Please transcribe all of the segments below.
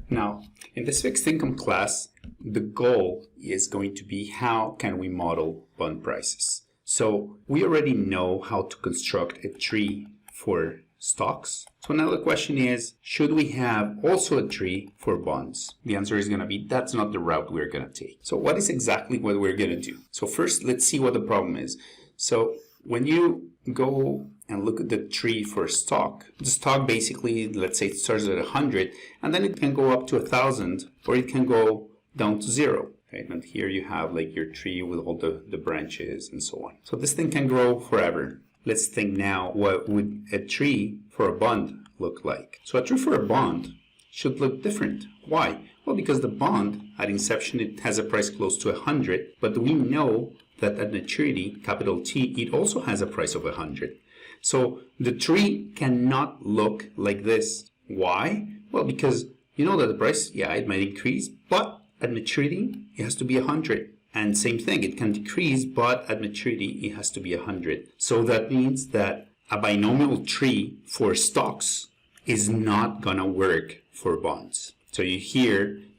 Now, in this fixed income class, the goal is going to be how can we model bond prices. So we already know how to construct a tree for stocks. So now the question is, should we have also a tree for bonds? The answer is going to be that's not the route we're going to take. So what is exactly what we're going to do? So first, let's see what the problem is. So when you go and look at the tree for a stock, the stock basically, let's say it starts at 100, and then it can go up to 1,000, or it can go down to 0. Right? And here you have like your tree with all the branches and so on. So this thing can grow forever. Let's think now, what would a tree for a bond look like? So a tree for a bond should look different. Why? Well, because the bond at inception, it has a price close to 100, but we know that at maturity, capital T, it also has a price of 100. So the tree cannot look like this. Why? Well, because you know that the price, yeah, it might increase, but at maturity, it has to be 100. And same thing, it can decrease, but at maturity, it has to be 100. So that means that a binomial tree for stocks is not gonna work for bonds. So you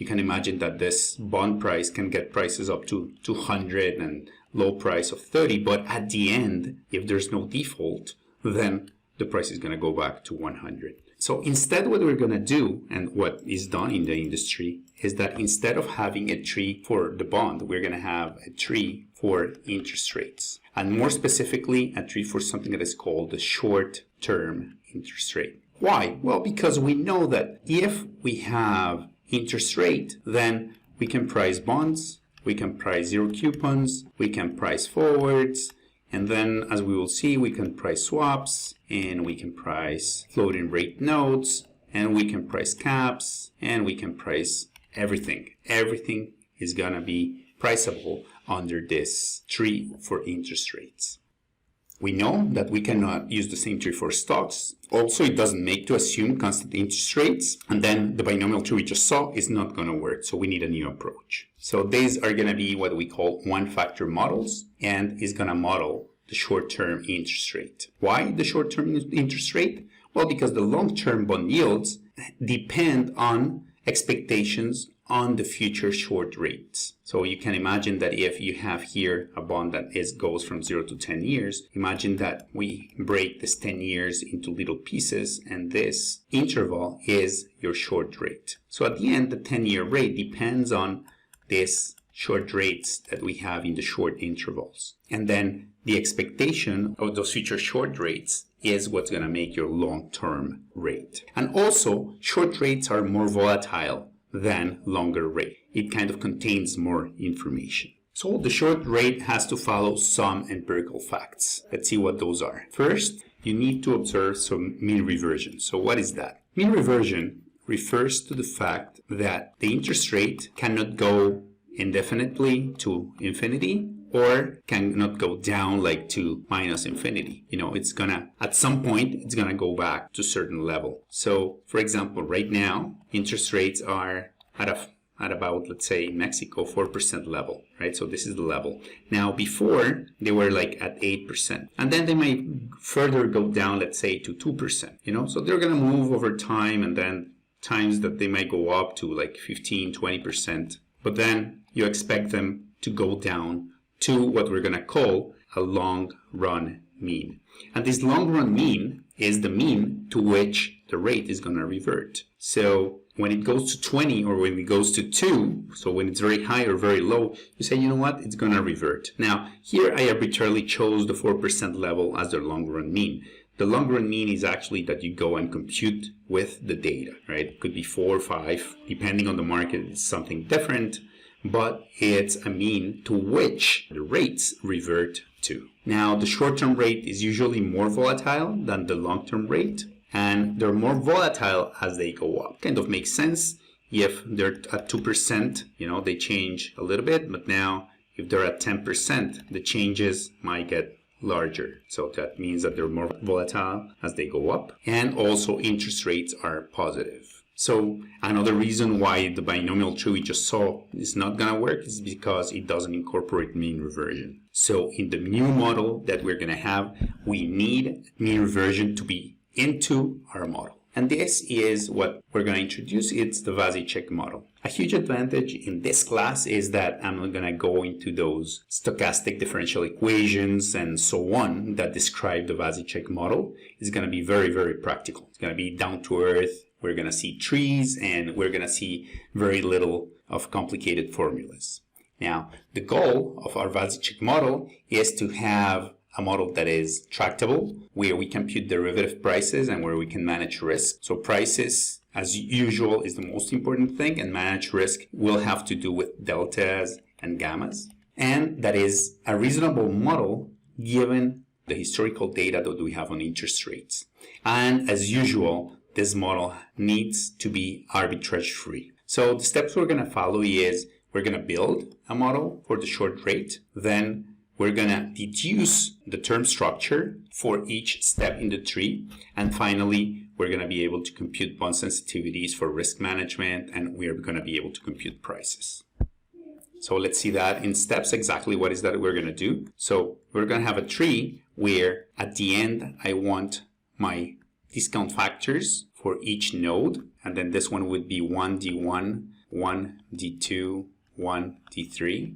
can imagine that this bond price can get prices up to 200 and low price of 30, but at the end, if there's no default, then the price is gonna go back to 100. So instead, what we're gonna do, and what is done in the industry, is that instead of having a tree for the bond, we're gonna have a tree for interest rates. And more specifically, a tree for something that is called the short-term interest rate. Why? Well, because we know that if we have interest rate, then we can price bonds, we can price zero coupons, we can price forwards, and then, as we will see, we can price swaps, and we can price floating rate notes, and we can price caps, and we can price everything. Everything is gonna be priceable under this tree for interest rates. We know that we cannot use the same tree for stocks. Also, it doesn't make to assume constant interest rates, and then the binomial tree we just saw is not going to work, so we need a new approach. So these are going to be what we call one-factor models, and is going to model the short-term interest rate. Why the short-term interest rate? Well, because the long-term bond yields depend on expectations on the future short rates. So you can imagine that if you have here a bond that goes from 0 to 10 years, imagine that we break this 10 years into little pieces, and this interval is your short rate. So at the end, the 10-year rate depends on this short rates that we have in the short intervals. And then the expectation of those future short rates is what's going to make your long-term rate. And also, short rates are more volatile than longer rate. It kind of contains more information. So the short rate has to follow some empirical facts. Let's see what those are. First, you need to observe some mean reversion. So what is that? Mean reversion refers to the fact that the interest rate cannot go indefinitely to infinity, or cannot go down like to minus infinity. You know, it's gonna, at some point, it's gonna go back to a certain level. So, for example, right now, interest rates are at about, let's say, Mexico, 4% level, right? So this is the level. Now, before, they were like at 8%. And then they may further go down, let's say, to 2%, you know? So they're gonna move over time, and then times that they might go up to like 15, 20%. But then you expect them to go down to what we're going to call a long run mean. And this long run mean is the mean to which the rate is going to revert. So when it goes to 20 or when it goes to 2, so when it's very high or very low, you say, you know what, it's going to revert. Now, here I arbitrarily chose the 4% level as the long run mean. The long run mean is actually that you go and compute with the data, right? It could be 4 or 5, depending on the market, it's something different. But it's a mean to which the rates revert to. Now, the short-term rate is usually more volatile than the long-term rate, and they're more volatile as they go up. Kind of makes sense. If they're at 2%, you know, they change a little bit, but now if they're at 10%, the changes might get larger. So that means that they're more volatile as they go up, and also interest rates are positive. So another reason why the binomial tree we just saw is not going to work is because it doesn't incorporate mean reversion. So in the new model that we're going to have, we need mean reversion to be into our model. And this is what we're going to introduce. It's the Vasicek model. A huge advantage in this class is that I'm not going to go into those stochastic differential equations and so on that describe the Vasicek model. It's going to be very, very practical. It's going to be down to earth. We're going to see trees and we're going to see very little of complicated formulas. Now, the goal of our Vasicek model is to have a model that is tractable, where we compute derivative prices and where we can manage risk. So prices, as usual, is the most important thing, and manage risk will have to do with deltas and gammas. And that is a reasonable model given the historical data that we have on interest rates. And as usual, this model needs to be arbitrage-free. So the steps we're going to follow is we're going to build a model for the short rate, then we're going to deduce the term structure for each step in the tree. And finally, we're going to be able to compute bond sensitivities for risk management, and we're going to be able to compute prices. So let's see that in steps exactly what is that we're going to do. So we're going to have a tree where at the end, I want my discount factors for each node. And then this one would be 1D1, 1D2, 1D3.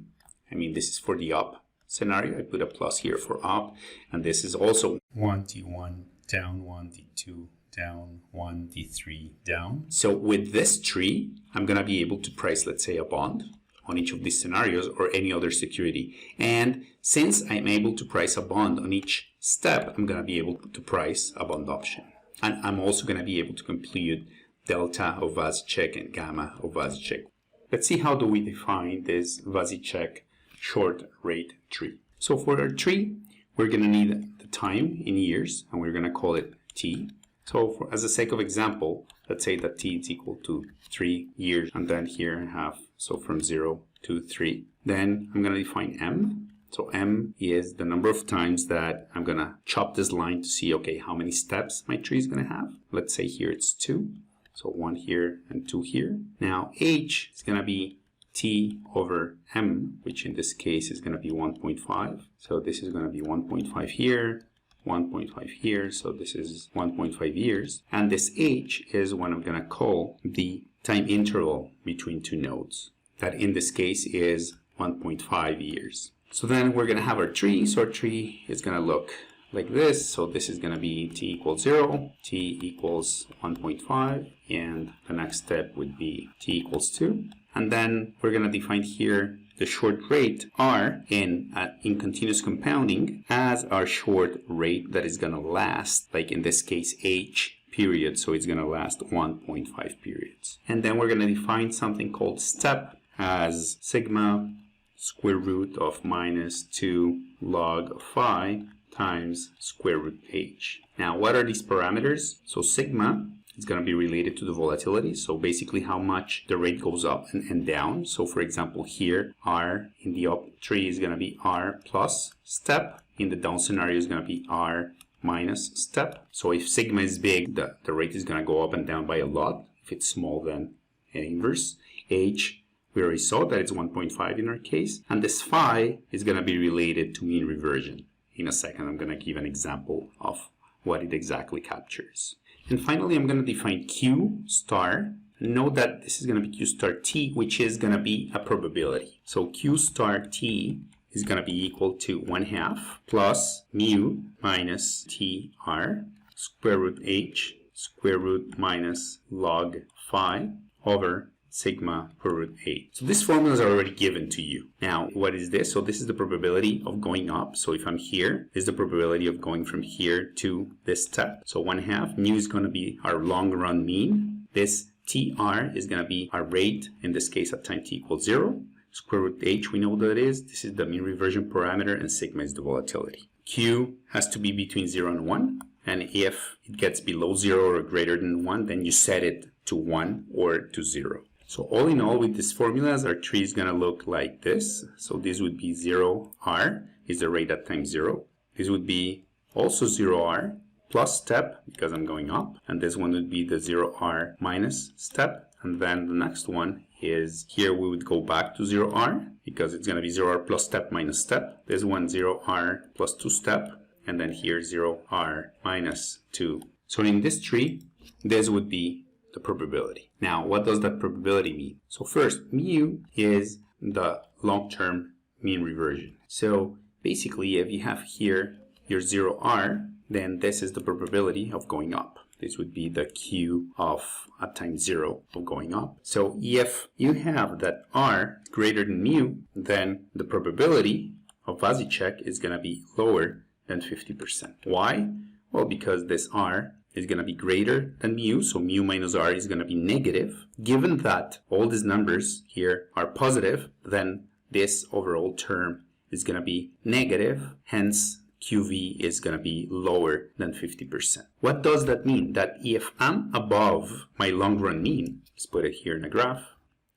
I mean, this is for the up scenario. I put a plus here for up, and this is also 1D1 down, 1D2 down, 1D3 down. So with this tree, I'm going to be able to price, let's say, a bond on each of these scenarios or any other security. And since I'm able to price a bond on each step, I'm going to be able to price a bond option. And I'm also going to be able to compute delta of Vasicek and gamma of Vasicek. Let's see how do we define this Vasicek short rate tree. So for our tree, we're going to need the time in years, and we're going to call it t. So as a sake of example, let's say that t is equal to 3 years, and then here I have, so from 0 to 3. Then I'm going to define m. So m is the number of times that I'm going to chop this line to see, okay, how many steps my tree is going to have. Let's say here it's 2. So 1 here and 2 here. Now h is going to be t over m, which in this case is going to be 1.5. So this is going to be 1.5 here, 1.5 here. So this is 1.5 years. And this h is what I'm going to call the time interval between two nodes. That in this case is 1.5 years. So then we're going to have our tree. So our tree is going to look like this. So this is going to be t equals 0, t equals 1.5, and the next step would be t equals 2. And then we're going to define here the short rate r in continuous compounding as our short rate that is going to last, like in this case h period, so it's going to last 1.5 periods. And then we're going to define something called step as sigma square root of minus 2 log of phi times square root h. Now, what are these parameters? So sigma is going to be related to the volatility. So basically how much the rate goes up and down. So for example, here r in the up tree is going to be r plus step. In the down scenario is going to be r minus step. So if sigma is big, the rate is going to go up and down by a lot. If it's small, then an inverse. H, we already saw that it's 1.5 in our case. And this phi is going to be related to mean reversion. In a second, I'm going to give an example of what it exactly captures. And finally, I'm going to define Q star. Note that this is going to be Q star T, which is going to be a probability. So Q star T is going to be equal to 1/2 plus mu minus TR square root H square root minus log phi over sigma per root 8. So these formulas are already given to you. Now, what is this? So this is the probability of going up. So if I'm here, this is the probability of going from here to this step. So 1/2 mu is going to be our long run mean. This TR is going to be our rate, in this case at time t equals 0. Square root h, we know what that is. This is the mean reversion parameter, and sigma is the volatility. Q has to be between 0 and 1. And if it gets below 0 or greater than 1, then you set it to 1 or to 0. So all in all, with these formulas, our tree is going to look like this. So this would be 0R is the rate at time 0. This would be also 0R plus step because I'm going up. And this one would be the 0R minus step. And then the next one is here we would go back to 0R because it's going to be 0R plus step minus step. This one 0R plus 2 step. And then here 0R minus 2. So in this tree, this would be the probability. Now, what does that probability mean? So first, mu is the long-term mean reversion. So basically, if you have here your 0r, then this is the probability of going up. This would be the q of at time 0 of going up. So if you have that r greater than mu, then the probability of Vasicek is going to be lower than 50%. Why? Well, because this r is going to be greater than mu, so mu minus r is going to be negative. Given that all these numbers here are positive, then this overall term is going to be negative, hence QV is going to be lower than 50%. What does that mean? That if I'm above my long run mean, let's put it here in a graph.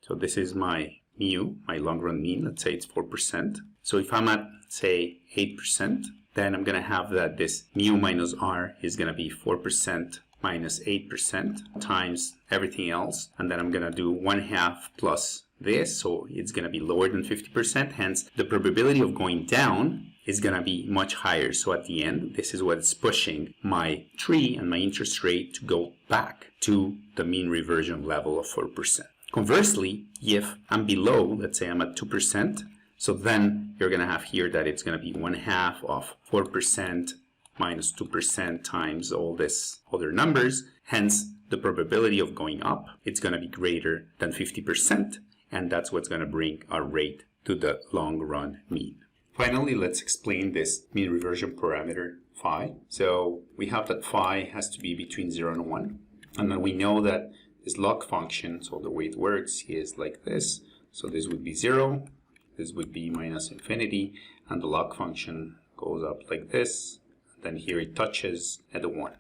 So this is my mu, my long run mean, let's say it's 4%. So if I'm at, say, 8%, then I'm going to have that this mu minus r is going to be 4% minus 8% times everything else. And then I'm going to do 1/2 plus this, so it's going to be lower than 50%. Hence, the probability of going down is going to be much higher. So at the end, this is what's pushing my tree and my interest rate to go back to the mean reversion level of 4%. Conversely, if I'm below, let's say I'm at 2%, so then you're going to have here that it's going to be 1/2 of 4% minus 2% times all this other numbers. Hence, the probability of going up, it's going to be greater than 50%. And that's what's going to bring our rate to the long run mean. Finally, let's explain this mean reversion parameter phi. So we have that phi has to be between 0 and 1. And then we know that this log function, so the way it works is like this. So this would be 0, this would be minus infinity, and the log function goes up like this. Then here it touches at the 1.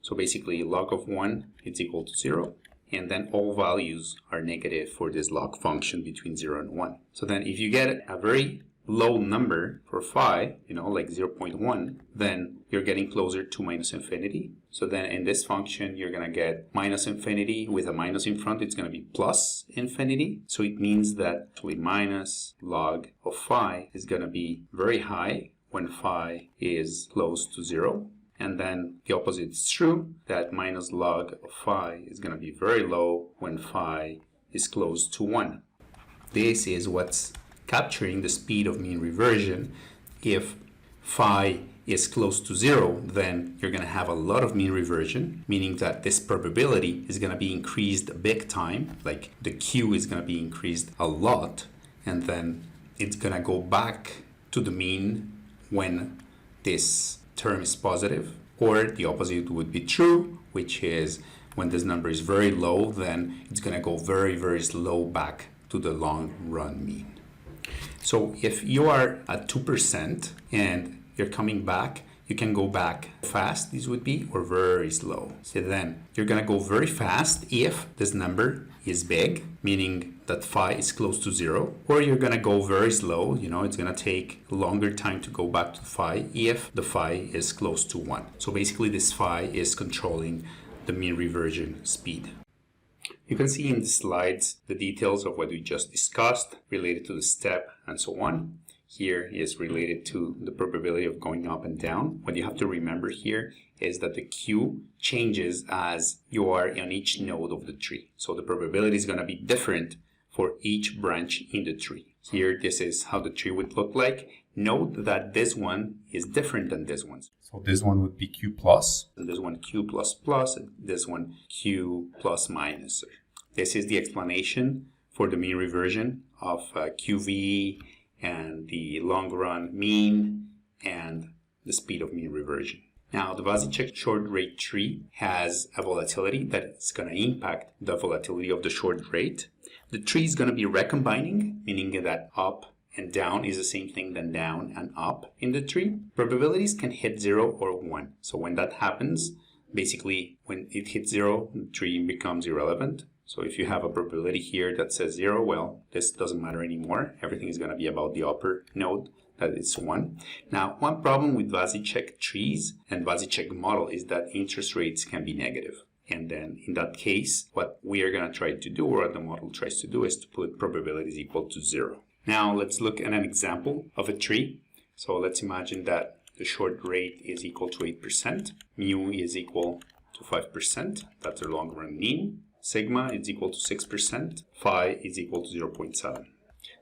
So basically log of 1 is equal to 0. And then all values are negative for this log function between 0 and 1. So then if you get a very low number for phi, like 0.1, then you're getting closer to minus infinity. So then in this function, you're going to get minus infinity with a minus in front. It's going to be plus infinity. So it means that actually minus log of phi is going to be very high when phi is close to 0. And then the opposite is true, that minus log of phi is going to be very low when phi is close to 1. This is what's capturing the speed of mean reversion. If phi is close to 0, then you're going to have a lot of mean reversion, meaning that this probability is going to be increased big time, like the Q is going to be increased a lot, and then it's going to go back to the mean when this term is positive, or the opposite would be true, which is when this number is very low, then it's going to go very, very slow back to the long run mean. So if you are at 2% and you're coming back, you can go back fast, this would be, or very slow. So then you're going to go very fast if this number is big, meaning that phi is close to 0, or you're going to go very slow, it's going to take a longer time to go back to phi if the phi is close to 1. So basically this phi is controlling the mean reversion speed. You can see in the slides the details of what we just discussed related to the step and so on. Here is related to the probability of going up and down. What you have to remember here is that the Q changes as you are on each node of the tree. So the probability is going to be different for each branch in the tree. Here, this is how the tree would look like. Note that this one is different than this one. So this one would be Q plus, and this one Q plus plus, and this one Q plus minus. This is the explanation for the mean reversion of QV and the long run mean and the speed of mean reversion. Now, the Vasicek short rate tree has a volatility that is going to impact the volatility of the short rate. The tree is going to be recombining, meaning that up and down is the same thing than down and up in the tree. Probabilities can hit 0 or 1. So when that happens, basically when it hits 0, the tree becomes irrelevant. So if you have a probability here that says 0, well, this doesn't matter anymore. Everything is going to be about the upper node, that is 1. Now, one problem with Vasicek trees and Vasicek model is that interest rates can be negative. And then in that case, what we are going to try to do, or what the model tries to do, is to put probabilities equal to 0. Now let's look at an example of a tree. So let's imagine that the short rate is equal to 8%, mu is equal to to 5%. That's our long run mean. Sigma is equal to 6%. Phi is equal to 0.7.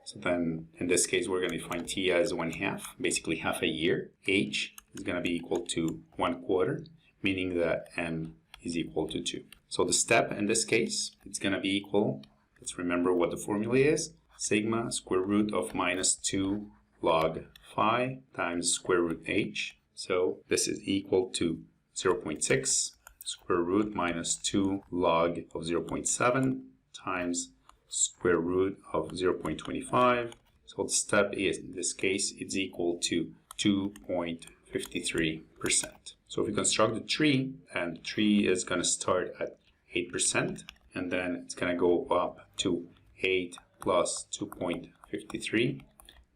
So then in this case, we're going to define t as 1/2, basically half a year. H is going to be equal to 1/4, meaning that m is equal to 2. So the step in this case, it's going to be equal, let's remember what the formula is, sigma square root of minus 2 log phi times square root h. So this is equal to 0.6 square root minus 2 log of 0.7 times square root of 0.25. So the step is, in this case, it's equal to 2.53%. So if we construct the tree, and the tree is going to start at 8%, and then it's going to go up to 8 plus 2.53,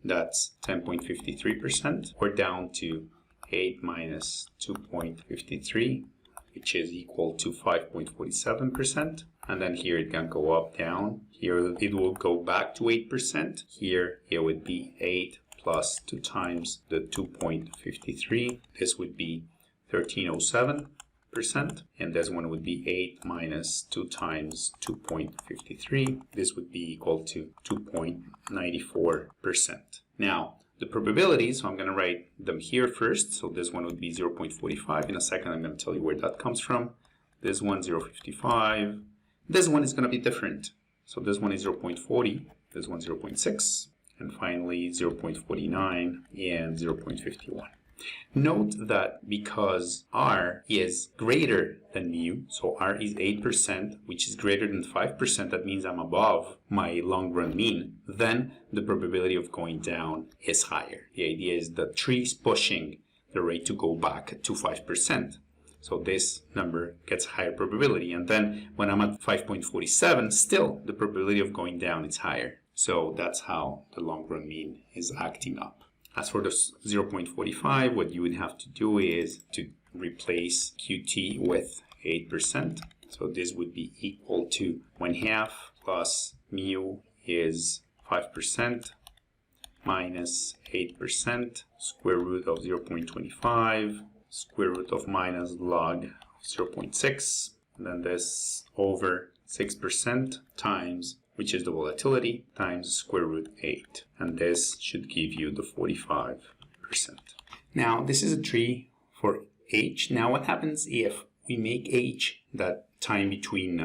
that's 10.53%, or down to 8 minus 2.53, which is equal to 5.47%. And then here it can go up, down. Here it will go back to 8%. Here it would be 8 plus 2 times the 2.53. This would be 1307%. And this one would be 8 minus 2 times 2.53. This would be equal to 2.94%. Now, the probabilities, so I'm going to write them here first. So this one would be 0.45. In a second, I'm going to tell you where that comes from. This one, 0.55. This one is going to be different. So this one is 0.40. This one, 0.6. And finally, 0.49 and 0.51. Note that because r is greater than mu, so r is 8%, which is greater than 5%, that means I'm above my long run mean, then the probability of going down is higher. The idea is the tree is pushing the rate to go back to 5%. So this number gets higher probability. And then when I'm at 5.47, still the probability of going down is higher. So that's how the long run mean is acting up. As for the 0.45, what you would have to do is to replace QT with 8%. So this would be equal to 1/2 plus mu is 5% minus 8% square root of 0.25 square root of minus log 0.6, and then this over 6% times, which is the volatility, times square root 8. And this should give you the 45%. Now, this is a tree for h. Now, what happens if we make h, that time between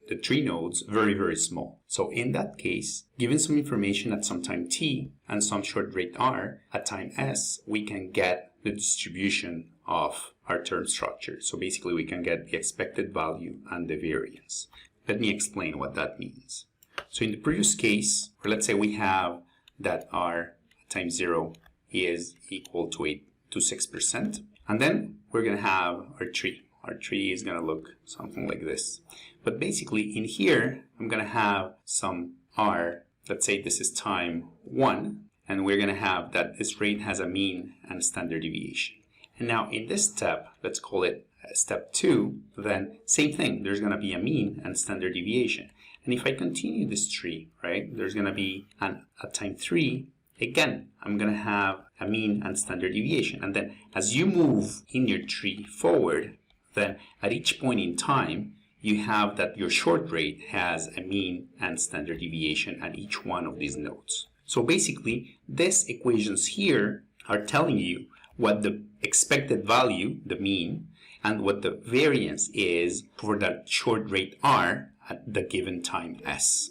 the tree nodes, very, very small? So in that case, given some information at some time t and some short rate r at time s, we can get the distribution of our term structure. So basically, we can get the expected value and the variance. Let me explain what that means. So in the previous case, or let's say we have that r times 0 is equal to 6%. And then we're going to have our tree. Our tree is going to look something like this. But basically in here, I'm going to have some r. Let's say this is time 1. And we're going to have that this rate has a mean and standard deviation. And now in this step, let's call it step 2, then same thing. There's going to be a mean and standard deviation. And if I continue this tree, right, there's going to be at time 3, again, I'm going to have a mean and standard deviation. And then as you move in your tree forward, then at each point in time, you have that your short rate has a mean and standard deviation at each one of these nodes. So basically, these equations here are telling you what the expected value, the mean, and what the variance is for that short rate r at the given time s.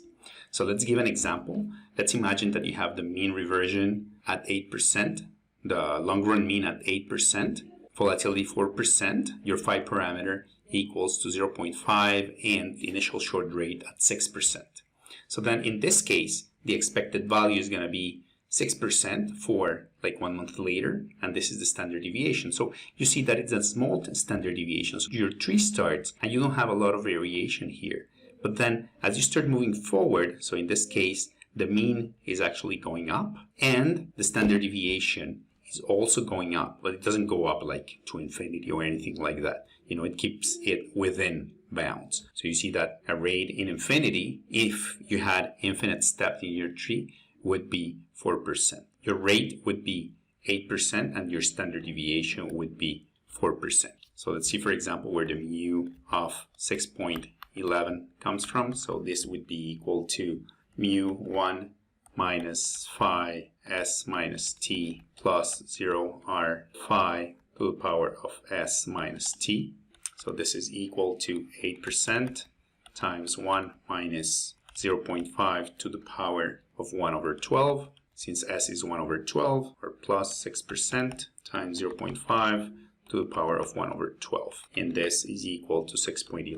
So let's give an example. Let's imagine that you have the mean reversion at 8%, the long run mean at 8%, volatility 4%, your phi parameter equals to 0.5, and the initial short rate at 6%. So then in this case, the expected value is going to be 6% for like 1 month later, and this is the standard deviation. So you see that it's a small standard deviation. So your tree starts and you don't have a lot of variation here. But then as you start moving forward, so in this case, the mean is actually going up and the standard deviation is also going up, but it doesn't go up like to infinity or anything like that. You know, it keeps it within bounds. So you see that a rate in infinity, if you had infinite steps in your tree, would be 4%. Your rate would be 8% and your standard deviation would be 4%. So let's see, for example, where the mu of 6.11 comes from. So this would be equal to mu1 minus phi s minus t plus 0 r phi to the power of s minus t. So this is equal to 8% times 1 minus 0.5 to the power of 1 over 12, since s is 1 over 12, or plus 6% times 0.5 to the power of 1 over 12. And this is equal to 6.11%.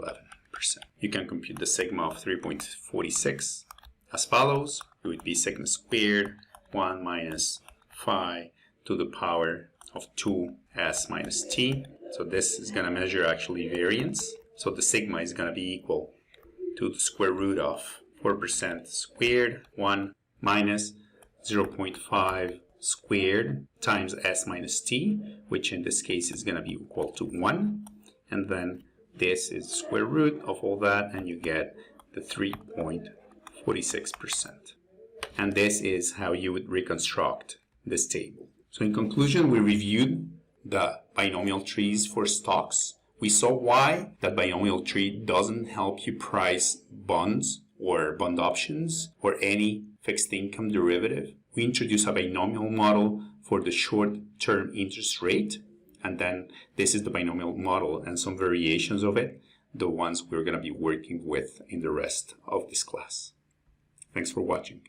You can compute the sigma of 3.46 as follows. It would be sigma squared 1 minus phi to the power of 2s minus t. So this is going to measure actually variance. So the sigma is going to be equal to the square root of 4% squared 1 minus 0.5 squared times s minus t, which in this case is going to be equal to 1. And then this is the square root of all that, and you get the 3.46%. And this is how you would reconstruct this table. So in conclusion, we reviewed the binomial trees for stocks. We saw why that binomial tree doesn't help you price bonds or bond options or any fixed income derivative. We introduced a binomial model for the short-term interest rate, and then this is the binomial model and some variations of it, the ones we're going to be working with in the rest of this class. Thanks for watching.